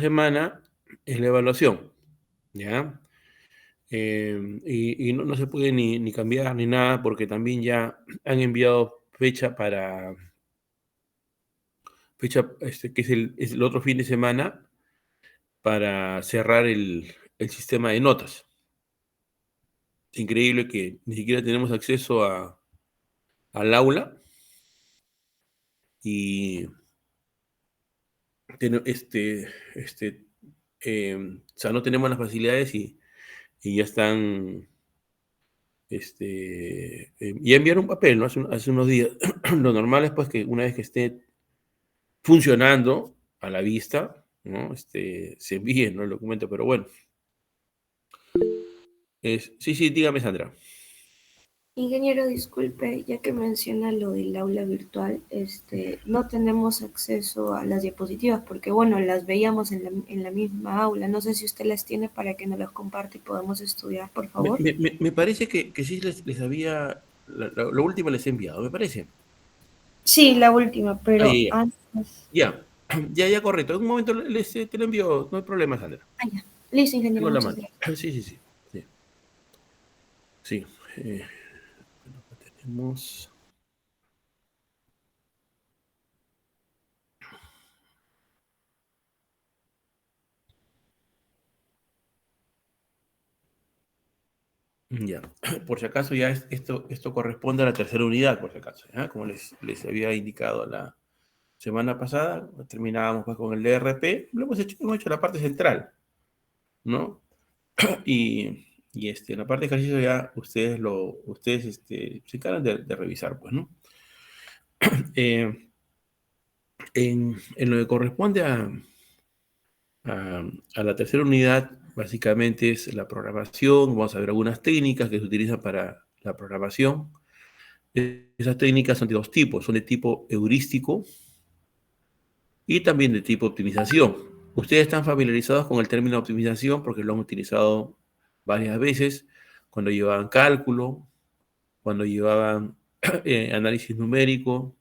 semana es la evaluación, ¿ya? Y no se puede ni cambiar ni nada porque también ya han enviado que es el otro fin de semana para cerrar el sistema de notas. Es increíble que ni siquiera tenemos acceso al aula y ten- este, este, o sea, no tenemos las facilidades y ya están, ya enviaron un papel, ¿no? Hace unos días. Lo normal es pues que una vez que esté funcionando a la vista, ¿no? Se envíe, ¿no? El documento, pero bueno. Sí, sí, dígame, Sandra. Ingeniero, disculpe, ya que menciona lo del aula virtual, no tenemos acceso a las diapositivas porque, bueno, las veíamos en la misma aula. No sé si usted las tiene para que nos las comparte y podamos estudiar, por favor. Me parece que sí les había, la última les he enviado, me parece. Sí, la última, Ah, pero ya, antes. ya, ya, correcto. En un momento te lo envío, no hay problema, Sandra. Ah, ya. Listo, ingeniero, Tengo la muchas mano. gracias. Sí, sí, sí, sí, sí. Bueno, acá tenemos. Ya, por si acaso ya esto corresponde a la tercera unidad, por si acaso, ¿ya? Como les había indicado la semana pasada, terminábamos pues con el DRP, lo hemos hecho la parte central, ¿no? En la parte de ejercicio ya ustedes se encargan de revisar, pues, ¿no? Eh, en lo que corresponde a, a la tercera unidad, básicamente es la programación, vamos a ver algunas técnicas que se utilizan para la programación. Esas técnicas son de dos tipos, son de tipo heurístico y también de tipo optimización. Ustedes están familiarizados con el término optimización porque lo han utilizado varias veces cuando llevaban cálculo, cuando llevaban análisis numérico,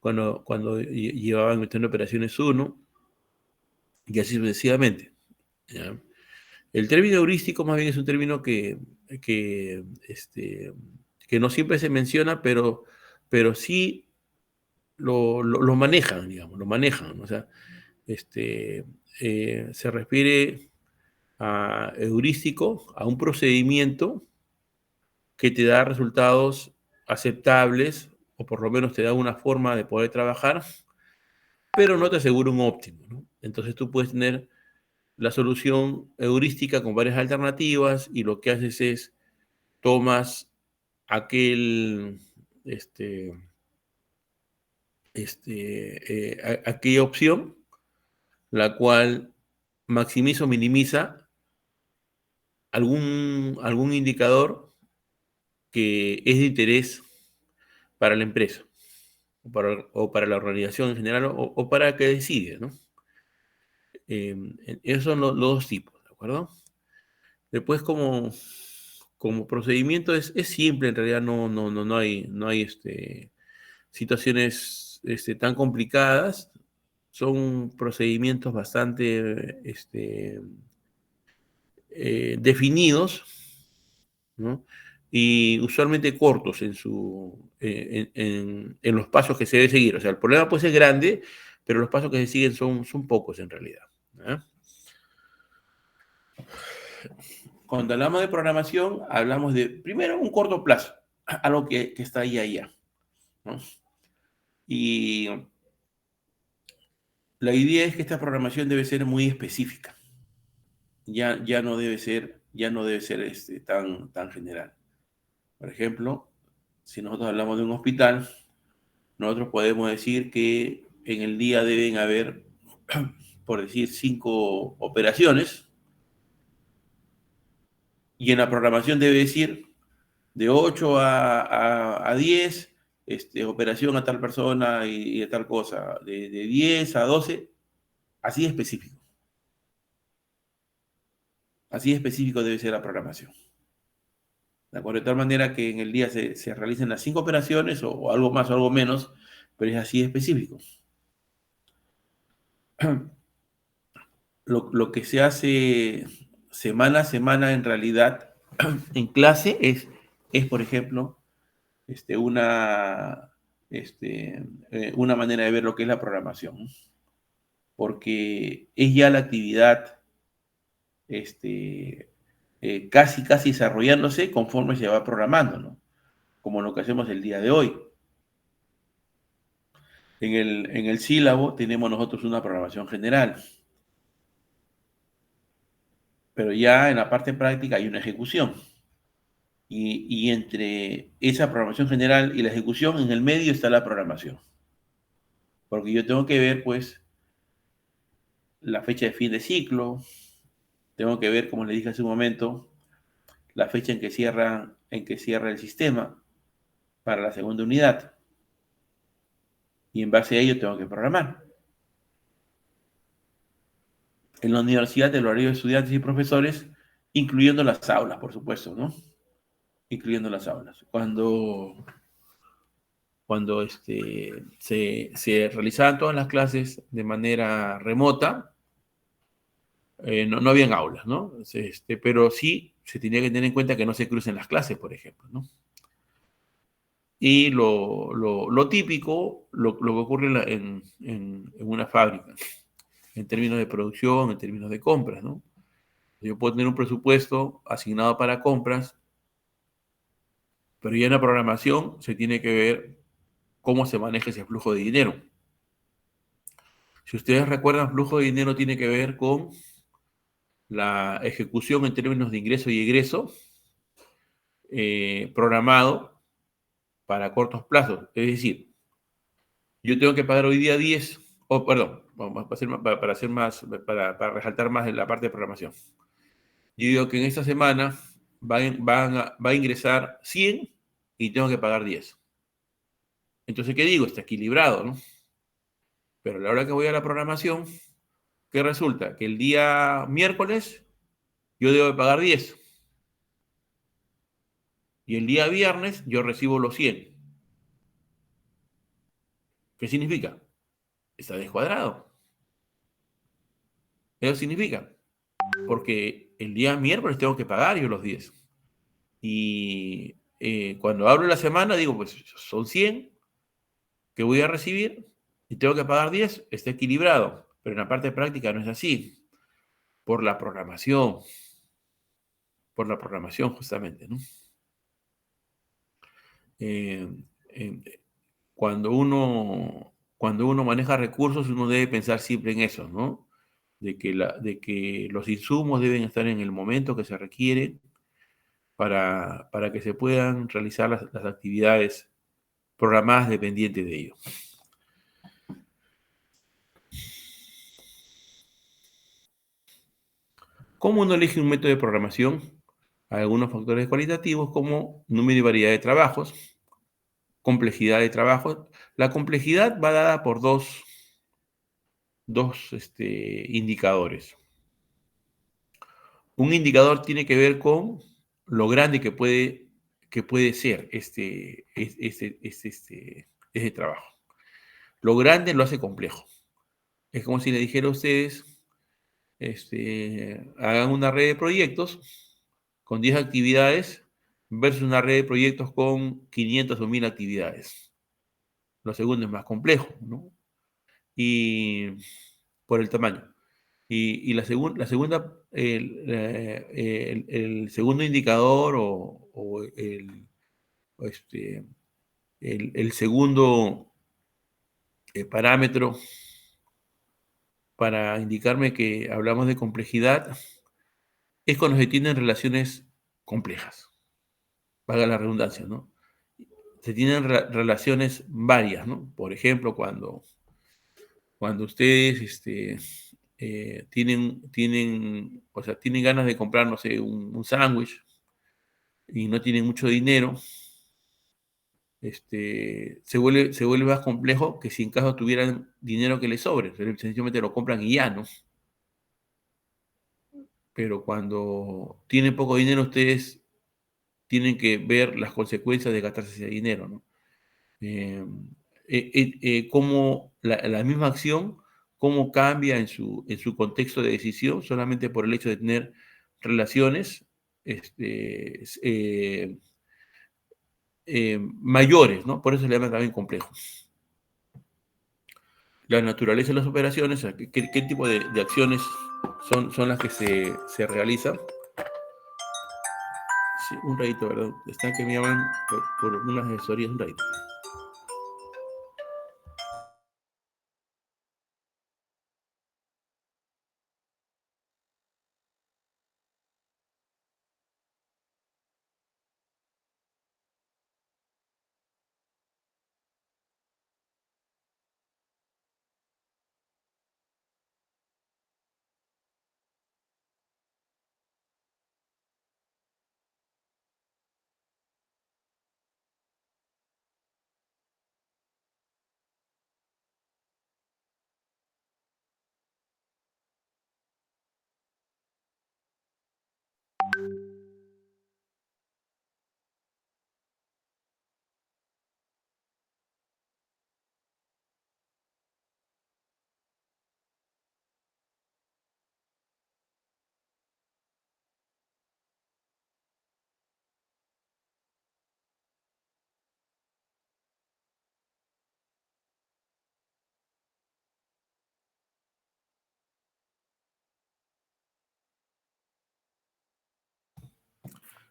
cuando llevaban gestión de operaciones 1 y así sucesivamente. ¿Ya? El término heurístico más bien es un término que, este, que no siempre se menciona, pero sí lo manejan, digamos, lo manejan. ¿No? O sea, se refiere a heurístico, a un procedimiento que te da resultados aceptables, o por lo menos te da una forma de poder trabajar, pero no te asegura un óptimo, ¿no? Entonces tú puedes tener la solución heurística con varias alternativas y lo que haces es tomas aquel, este, aquella opción, la cual maximiza o minimiza algún indicador que es de interés para la empresa o para la organización en general o para el que decide, ¿no? Esos son los dos tipos, ¿de acuerdo? Después, como procedimiento es simple, en realidad no hay situaciones tan complicadas. Son procedimientos bastante definidos, ¿no? Y usualmente cortos en los pasos que se debe seguir. O sea, el problema puede ser grande, pero los pasos que se siguen son pocos en realidad. ¿Eh? Cuando hablamos de programación, hablamos de, primero, un corto plazo, algo que está ahí allá, ¿no? Y la idea es que esta programación debe ser muy específica. Ya no debe ser tan general. Por ejemplo, si nosotros hablamos de un hospital, nosotros podemos decir que en el día deben haber, por decir, 5 operaciones, y en la programación debe decir de 8 a 10, operación a tal persona y a tal cosa, de 10 a 12, así específico. Así específico debe ser la programación. ¿De acuerdo? De tal manera que en el día se realicen las 5 operaciones o algo más o algo menos, pero es así específico. lo que se hace semana a semana en realidad en clase por ejemplo, una, una manera de ver lo que es la programación, ¿no? Porque es ya la actividad este, casi desarrollándose conforme se va programando, ¿no? Como lo que hacemos el día de hoy. En el sílabo tenemos nosotros una programación general, pero ya en la parte práctica hay una ejecución. Y entre esa programación general y la ejecución, en el medio está la programación. Porque yo tengo que ver, pues, la fecha de fin de ciclo, tengo que ver, como le dije hace un momento, la fecha en que cierra el sistema para la segunda unidad. Y en base a ello tengo que programar. En la universidad, el horario de estudiantes y profesores, incluyendo las aulas, por supuesto, ¿no? Incluyendo las aulas. Cuando se realizaban todas las clases de manera remota, no habían aulas, ¿no? Pero sí se tenía que tener en cuenta que no se crucen las clases, por ejemplo, ¿no? Y lo típico, lo que ocurre en una fábrica, en términos de producción, en términos de compras, ¿no? Yo puedo tener un presupuesto asignado para compras, pero ya en la programación se tiene que ver cómo se maneja ese flujo de dinero. Si ustedes recuerdan, flujo de dinero tiene que ver con la ejecución en términos de ingreso y egreso programado para cortos plazos. Es decir, yo tengo que pagar hoy día 10, o perdón, para resaltar más en la parte de programación. Yo digo que en esta semana va a ingresar 100 y tengo que pagar 10. Entonces, ¿qué digo? Está equilibrado, ¿no? Pero a la hora que voy a la programación, ¿qué resulta? Que el día miércoles yo debo de pagar 10 y el día viernes yo recibo los 100. ¿Qué significa? Está descuadrado. Eso significa, porque el día miércoles tengo que pagar yo los 10. Y cuando abro la semana digo, pues son 100 que voy a recibir y tengo que pagar 10, está equilibrado. Pero en la parte práctica no es así, por la programación, justamente, ¿no? Eh, eh, cuando uno maneja recursos, uno debe pensar siempre en eso, ¿no? De que los insumos deben estar en el momento que se requiere para que se puedan realizar las actividades programadas dependientes de ello. ¿Cómo uno elige un método de programación? Hay algunos factores cualitativos como número y variedad de trabajos, complejidad de trabajos. La complejidad va dada por dos indicadores. Un indicador tiene que ver con lo grande que puede ser ese trabajo. Lo grande lo hace complejo. Es como si le dijera a ustedes, hagan una red de proyectos con 10 actividades versus una red de proyectos con 500 o 1000 actividades. Lo segundo es más complejo, ¿no? Y por el tamaño. Y la segunda, el segundo indicador este, el segundo parámetro para indicarme que hablamos de complejidad es cuando se tienen relaciones complejas, valga la redundancia, ¿no? Se tienen relaciones varias, ¿no? Por ejemplo, cuando ustedes o sea, tienen ganas de comprar, no sé, un sándwich y no tienen mucho dinero, se vuelve más complejo que si en caso tuvieran dinero que les sobre, sencillamente lo compran y ya, ¿no? Pero cuando tienen poco dinero, ustedes tienen que ver las consecuencias de gastarse ese dinero, ¿no? Como la misma acción cómo cambia en su contexto de decisión solamente por el hecho de tener relaciones mayores, ¿no? Por eso se le llama también complejo. La naturaleza de las operaciones, qué tipo de acciones son las que se realizan. Sí, un ratito, ¿verdad? Están que me llaman por unas asesorías, un ratito.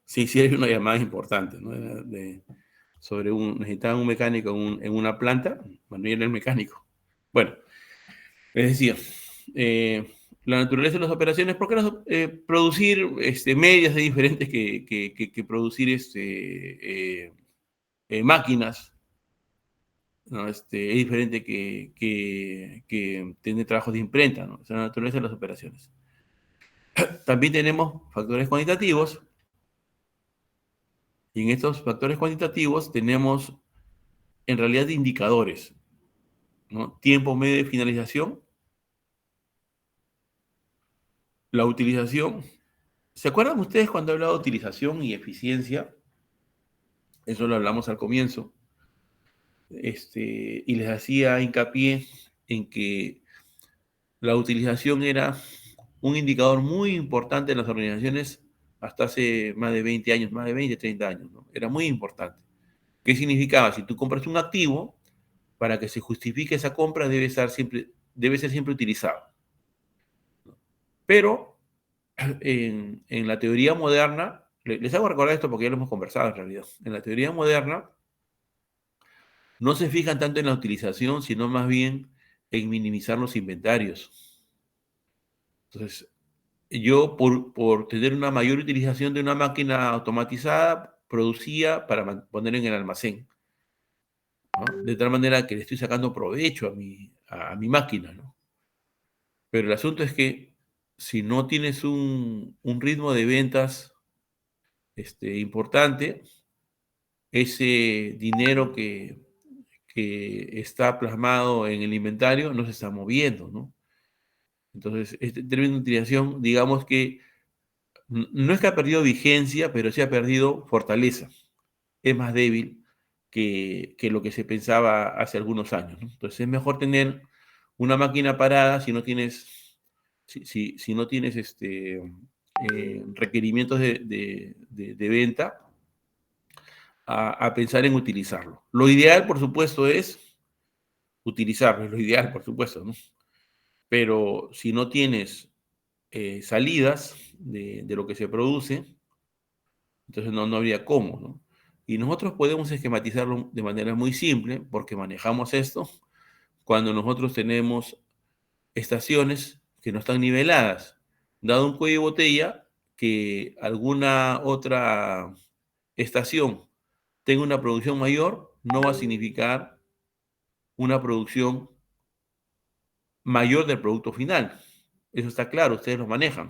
Sí, sí, hay una llamada importante, ¿no? Sobre necesitaban un mecánico en una planta, bueno, yo era el mecánico. Bueno, les decía, la naturaleza de las operaciones, ¿por qué producir medias es diferente que producir máquinas? ¿No? Es diferente que tener trabajos de imprenta, ¿no? Es la naturaleza de las operaciones. También tenemos factores cuantitativos, y en estos factores cuantitativos tenemos en realidad indicadores, ¿no? Tiempo medio de finalización, la utilización. ¿Se acuerdan ustedes cuando he hablado de utilización y eficiencia? Eso lo hablamos al comienzo. Y les hacía hincapié en que la utilización era un indicador muy importante en las organizaciones hasta hace más de 20 años, más de 20, 30 años, ¿no? Era muy importante. ¿Qué significaba? Si tú compras un activo, para que se justifique esa compra debe ser siempre utilizado. Pero en la teoría moderna, les hago recordar esto porque ya lo hemos conversado en realidad, en la teoría moderna no se fijan tanto en la utilización, sino más bien en minimizar los inventarios. Entonces, yo por tener una mayor utilización de una máquina automatizada, producía para poner en el almacén, ¿no? De tal manera que le estoy sacando provecho a mi máquina, ¿no? Pero el asunto es que si no tienes un ritmo de ventas importante, ese dinero que está plasmado en el inventario no se está moviendo, ¿no? Entonces, este término de utilización, digamos que no es que ha perdido vigencia, pero sí ha perdido fortaleza. Es más débil que lo que se pensaba hace algunos años, ¿no? Entonces, es mejor tener una máquina parada si no tienes, si no tienes requerimientos de venta, a pensar en utilizarlo. Lo ideal, por supuesto, es utilizarlo, es lo ideal, por supuesto, ¿no? Pero si no tienes salidas de lo que se produce, entonces no habría cómo, ¿no? Y nosotros podemos esquematizarlo de manera muy simple, porque manejamos esto cuando nosotros tenemos estaciones que no están niveladas. Dado un cuello de botella, que alguna otra estación tenga una producción mayor, no va a significar una producción mayor del producto final. Eso está claro, ustedes lo manejan.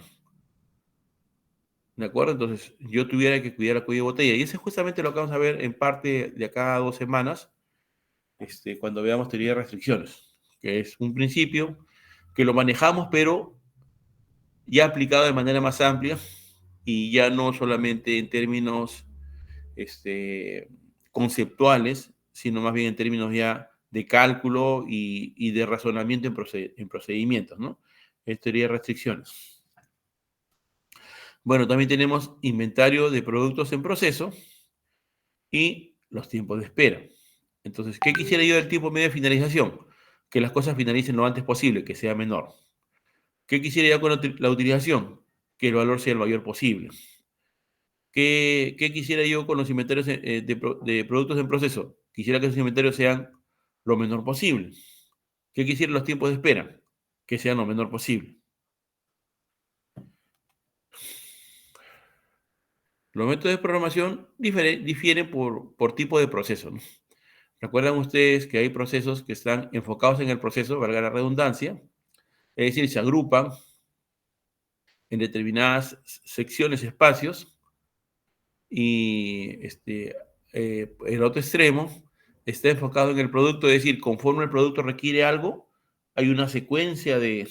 ¿De acuerdo? Entonces, yo tuviera que cuidar el cuello de botella. Y eso es justamente lo que vamos a ver en parte de acá a 2 semanas, cuando veamos teoría de restricciones, que es un principio que lo manejamos, pero ya aplicado de manera más amplia y ya no solamente en términos conceptuales, sino más bien en términos ya de cálculo y de razonamiento en procedimientos, ¿no? Es teoría de restricciones. Bueno, también tenemos inventario de productos en proceso y los tiempos de espera. Entonces, ¿qué quisiera yo del tiempo medio de finalización? Que las cosas finalicen lo antes posible, que sea menor. ¿Qué quisiera yo con la utilización? Que el valor sea el mayor posible. ¿Qué quisiera yo con los inventarios de productos en proceso? Quisiera que esos inventarios sean lo menor posible. ¿Qué quisiera los tiempos de espera? Que sean lo menor posible. Los métodos de programación difieren por tipo de proceso, ¿no? Recuerdan ustedes que hay procesos que están enfocados en el proceso, valga la redundancia, es decir, se agrupan en determinadas secciones, espacios, y el otro extremo está enfocado en el producto, es decir, conforme el producto requiere algo, hay una secuencia de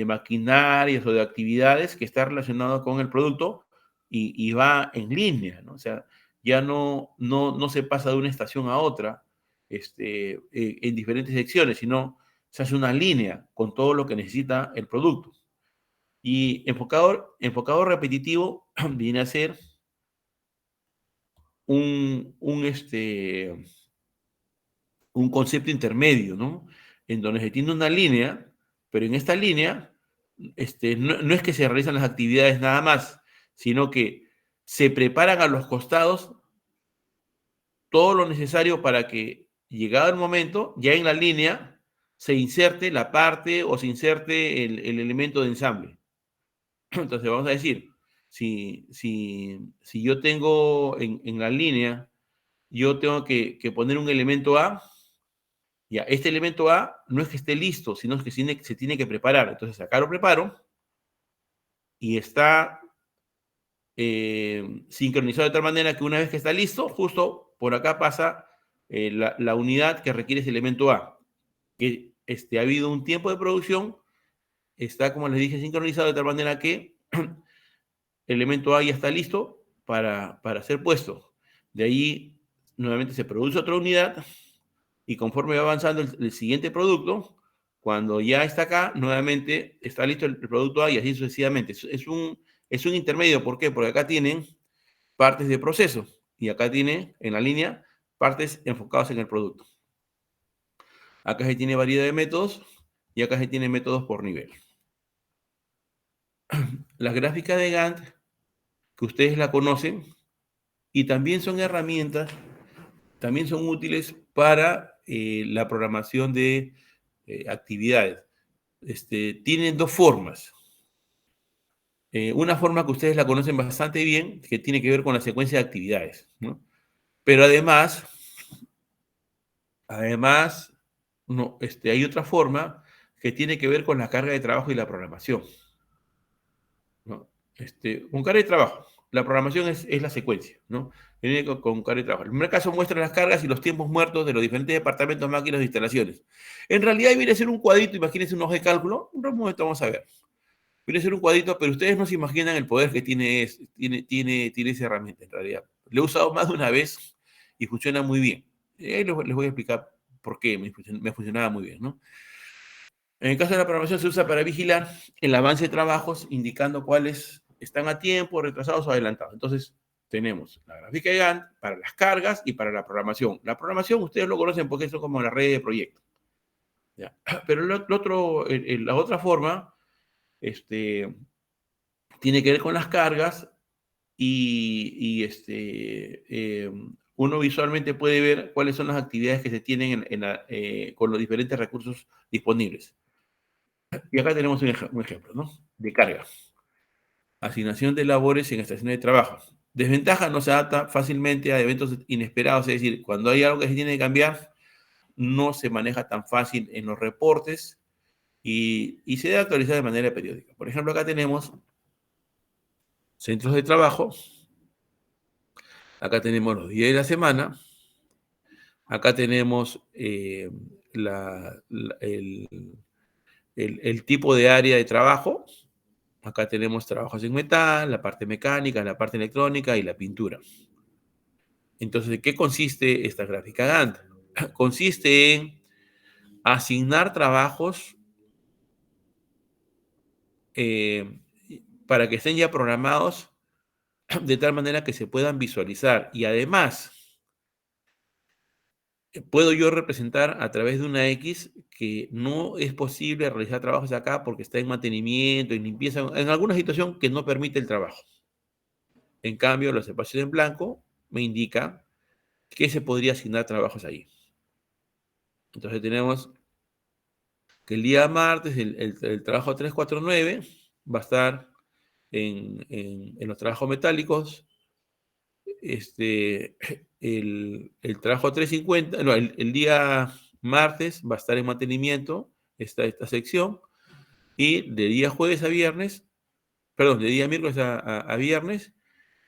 maquinarias o de actividades que está relacionado con el producto y va en línea, ¿no? O sea, ya no se pasa de una estación a otra en diferentes secciones, sino se hace una línea con todo lo que necesita el producto. Y enfocado repetitivo viene a ser un concepto intermedio, ¿no? En donde se tiene una línea, pero en esta línea no es que se realizan las actividades nada más, sino que se preparan a los costados todo lo necesario para que, llegado el momento, ya en la línea se inserte la parte o se inserte el elemento de ensamble. Entonces, vamos a decir, si yo tengo en la línea, yo tengo que poner un elemento A, ya, este elemento A no es que esté listo, sino que se tiene que preparar. Entonces, acá lo preparo y está sincronizado de tal manera que una vez que está listo, justo por acá pasa la unidad que requiere ese elemento A. Que ha habido un tiempo de producción, está, como les dije, sincronizado de tal manera que el elemento A ya está listo para ser puesto. De ahí, nuevamente se produce otra unidad y conforme va avanzando el siguiente producto, cuando ya está acá, nuevamente está listo el producto A y así sucesivamente. Es un intermedio, ¿por qué? Porque acá tienen partes de proceso y acá tiene en la línea partes enfocadas en el producto. Acá se tiene variedad de métodos y acá se tiene métodos por nivel. Las gráficas de Gantt, que ustedes la conocen, y también son herramientas, también son útiles para la programación de actividades. Tienen dos formas. Una forma que ustedes la conocen bastante bien, que tiene que ver con la secuencia de actividades, ¿no? Pero además no, hay otra forma que tiene que ver con la carga de trabajo y la programación, ¿no? Con carga de trabajo, la programación es la secuencia, ¿no? Viene con carga de trabajo. El primer caso muestra las cargas y los tiempos muertos de los diferentes departamentos, máquinas e instalaciones. En realidad viene a ser un cuadrito, imagínense un hoja de cálculo, un momento vamos a ver. Viene a ser un cuadrito, pero ustedes no se imaginan el poder que tiene esa herramienta en realidad. Lo he usado más de una vez y funciona muy bien. Les voy a explicar por qué me funcionaba muy bien, ¿no? En el caso de la programación se usa para vigilar el avance de trabajos, indicando cuáles están a tiempo, retrasados o adelantados. Entonces, tenemos la gráfica de Gantt para las cargas y para la programación. La programación ustedes lo conocen porque eso es como la red de proyectos. ¿Ya? Pero la otra forma tiene que ver con las cargas y uno visualmente puede ver cuáles son las actividades que se tienen con los diferentes recursos disponibles. Y acá tenemos un ejemplo, ¿no? De carga. Asignación de labores en estaciones de trabajo. Desventaja, no se adapta fácilmente a eventos inesperados, es decir, cuando hay algo que se tiene que cambiar, no se maneja tan fácil en los reportes y se debe actualizar de manera periódica. Por ejemplo, acá tenemos centros de trabajo, acá tenemos los días de la semana, acá tenemos el tipo de área de trabajo. Acá tenemos trabajos en metal, la parte mecánica, la parte electrónica y la pintura. Entonces, ¿en qué consiste esta gráfica Gantt? consiste en asignar trabajos para que estén ya programados de tal manera que se puedan visualizar. Y además, puedo yo representar a través de una X que no es posible realizar trabajos acá porque está en mantenimiento, en limpieza, en alguna situación que no permite el trabajo. En cambio, los espacios en blanco me indican que se podría asignar trabajos ahí. Entonces tenemos que el día martes el trabajo 349 va a estar en los trabajos metálicos. El trabajo 350, no, el día martes va a estar en mantenimiento esta sección, y de día jueves a viernes, perdón, de día miércoles a viernes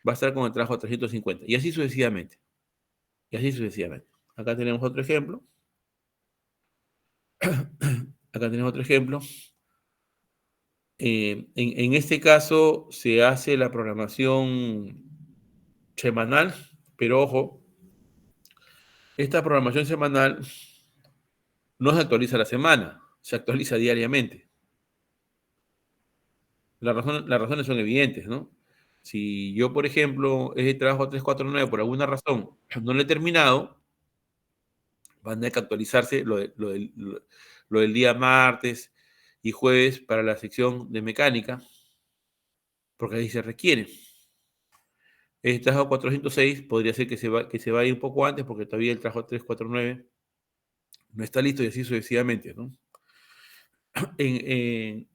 va a estar con el trabajo 350, y así sucesivamente. Y así sucesivamente. Acá tenemos otro ejemplo. Acá tenemos otro ejemplo. En este caso se hace la programación semanal, pero ojo, esta programación semanal no se actualiza a la semana, se actualiza diariamente. Las razones son evidentes, ¿no? Si yo, por ejemplo, ese trabajo 349 por alguna razón no lo he terminado, van a tener que actualizarse lo del día martes y jueves para la sección de mecánica, porque ahí se requiere. El trabajo 406 podría ser que se vaya un poco antes porque todavía el trabajo 349 no está listo, y así sucesivamente, ¿no? En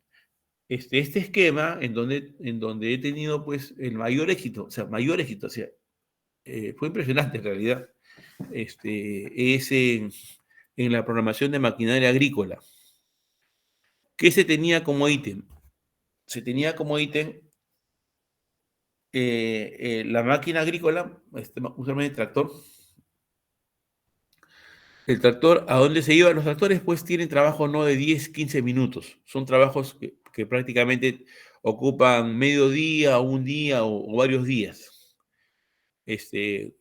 este esquema en donde he tenido pues el mayor éxito, o sea, fue impresionante en realidad, es en la programación de maquinaria agrícola. ¿Qué se tenía como ítem? Se tenía como ítem la máquina agrícola, usualmente el tractor. El tractor, ¿a dónde se iba? Los tractores pues tienen trabajo no de 10, 15 minutos. Son trabajos que prácticamente ocupan medio día, un día o varios días.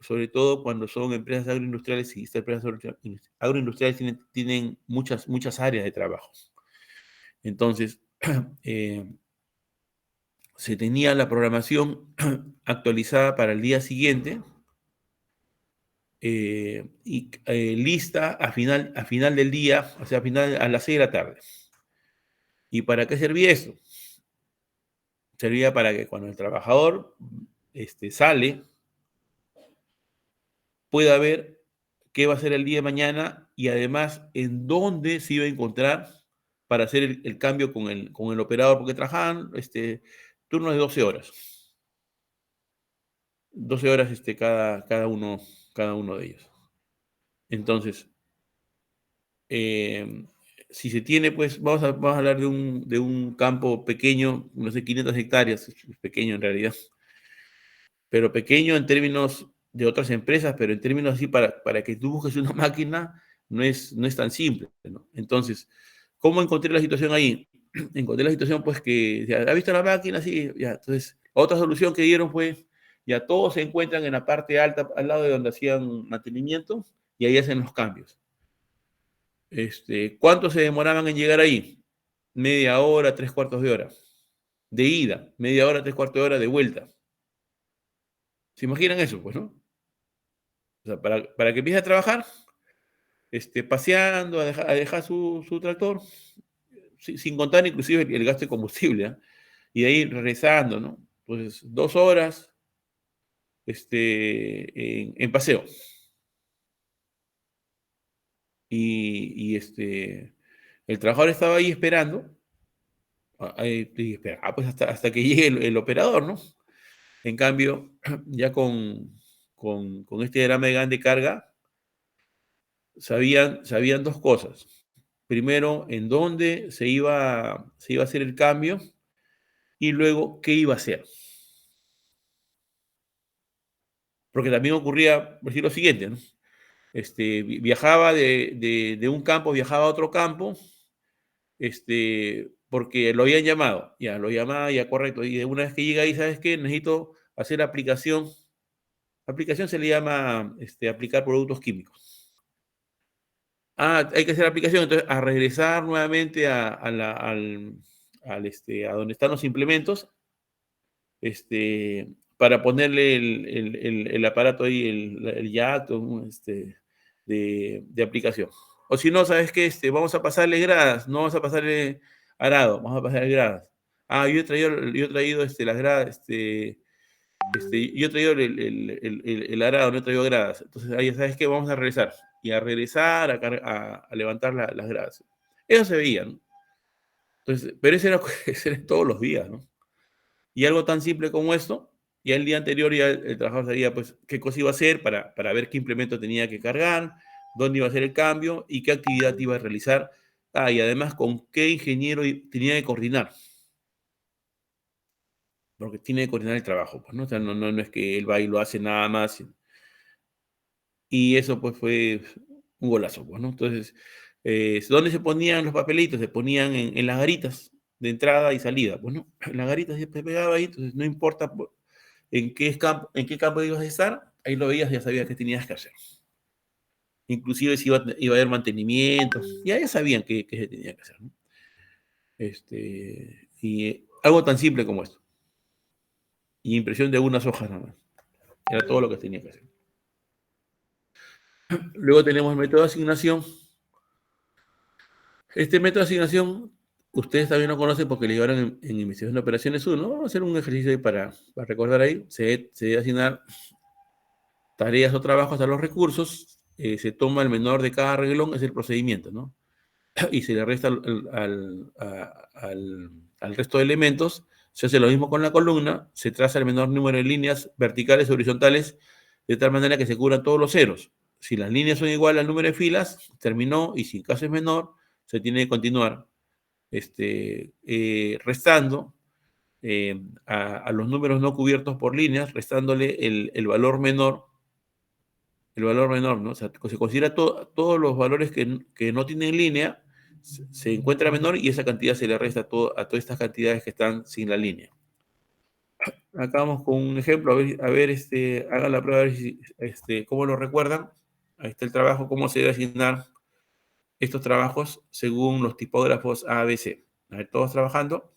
Sobre todo cuando son empresas agroindustriales, y estas empresas agroindustriales tienen muchas áreas de trabajo. Entonces, se tenía la programación actualizada para el día siguiente, y lista a final del día, o sea, a las 6 de la tarde. ¿Y para qué servía eso? Servía para que cuando el trabajador sale, pueda ver qué va a ser el día de mañana, y además en dónde se iba a encontrar para hacer el cambio con el operador, porque trabajaban turnos de 12 horas. 12 horas cada uno de ellos. Entonces, si se tiene, pues vamos a hablar de un campo pequeño, no sé, 500 hectáreas, es pequeño en realidad, pero pequeño en términos de otras empresas, pero en términos así para que tú busques una máquina no es tan simple, ¿no? Entonces, ¿cómo encontré la situación ahí? Encontré la situación pues que, ya, ¿ha visto la máquina? Sí, ya. Entonces, otra solución que dieron fue, ya todos se encuentran en la parte alta, al lado de donde hacían mantenimiento, y ahí hacen los cambios. ¿Cuánto se demoraban en llegar ahí? Media hora, 3/4 de hora. De ida, media hora, 3/4 de hora de vuelta. ¿Se imaginan eso, pues, no? O sea, para que empiece a trabajar, paseando, a dejar su tractor, sin contar inclusive el gasto de combustible, ¿eh? Y de ahí regresando, ¿no? Pues 2 horas en paseo. Y el trabajador estaba ahí esperando, pues hasta que llegue el operador, ¿no? En cambio, ya con este diagrama de grande carga, sabían dos cosas. Primero, en dónde se iba a hacer el cambio, y luego qué iba a hacer. Porque también ocurría, por decir lo siguiente, ¿no? Viajaba de un campo, viajaba a otro campo, porque lo habían llamado. Ya, lo llamaba, ya correcto. Y de una vez que llega ahí, ¿sabes qué? Necesito hacer aplicación. Aplicación se le llama aplicar productos químicos. Hay que hacer la aplicación, entonces a regresar nuevamente a donde están los implementos, para ponerle el aparato ahí, el jack, de aplicación. O si no, ¿sabes qué? Vamos a pasarle gradas, no vamos a pasarle arado, vamos a pasarle gradas. Yo he traído las gradas, yo he traído el arado, no he traído gradas. Entonces, ahí, ¿sabes qué? Vamos a regresar. Y a regresar, a levantar las gradas. Eso se veía, ¿no? Entonces, pero ese era todos los días, ¿no? Y algo tan simple como esto, ya el día anterior ya el trabajador sabía pues qué cosa iba a hacer para ver qué implemento tenía que cargar, dónde iba a hacer el cambio y qué actividad iba a realizar. Y además con qué ingeniero tenía que coordinar, porque tiene que coordinar el trabajo, pues, ¿no? O sea, no es que él va y lo hace nada más. Y eso pues fue un golazo, pues, ¿no? Entonces, ¿dónde se ponían los papelitos? Se ponían en las garitas de entrada y salida, pues, ¿no? En las garitas se pegaba ahí, entonces no importa en qué campo ibas a estar, ahí lo veías, ya sabías qué tenías que hacer. Inclusive si iba a haber mantenimiento, ya sabían qué se tenía que hacer, ¿no? Y algo tan simple como esto. Y impresión de unas hojas nada más. Era todo lo que tenía que hacer. Luego tenemos el método de asignación. Este método de asignación, ustedes también lo conocen porque le llevaron en investigación de operaciones 1. Vamos a hacer un ejercicio para recordar ahí. Se debe asignar tareas o trabajos a los recursos. Se toma el menor de cada renglón, es el procedimiento, ¿no? Y se le resta al resto de elementos. Se hace lo mismo con la columna. Se traza el menor número de líneas verticales o horizontales de tal manera que se cubran todos los ceros. Si las líneas son iguales al número de filas, terminó, y si el caso es menor, se tiene que continuar restando a los números no cubiertos por líneas, restándole el valor menor, ¿no? O sea, se considera todos los valores que no tienen línea, se encuentra menor y esa cantidad se le resta a todas estas cantidades que están sin la línea. Acá vamos con un ejemplo, hagan la prueba a ver cómo lo recuerdan. Ahí está el trabajo, cómo se debe asignar estos trabajos según los tipógrafos A, B, C. A ver, todos trabajando.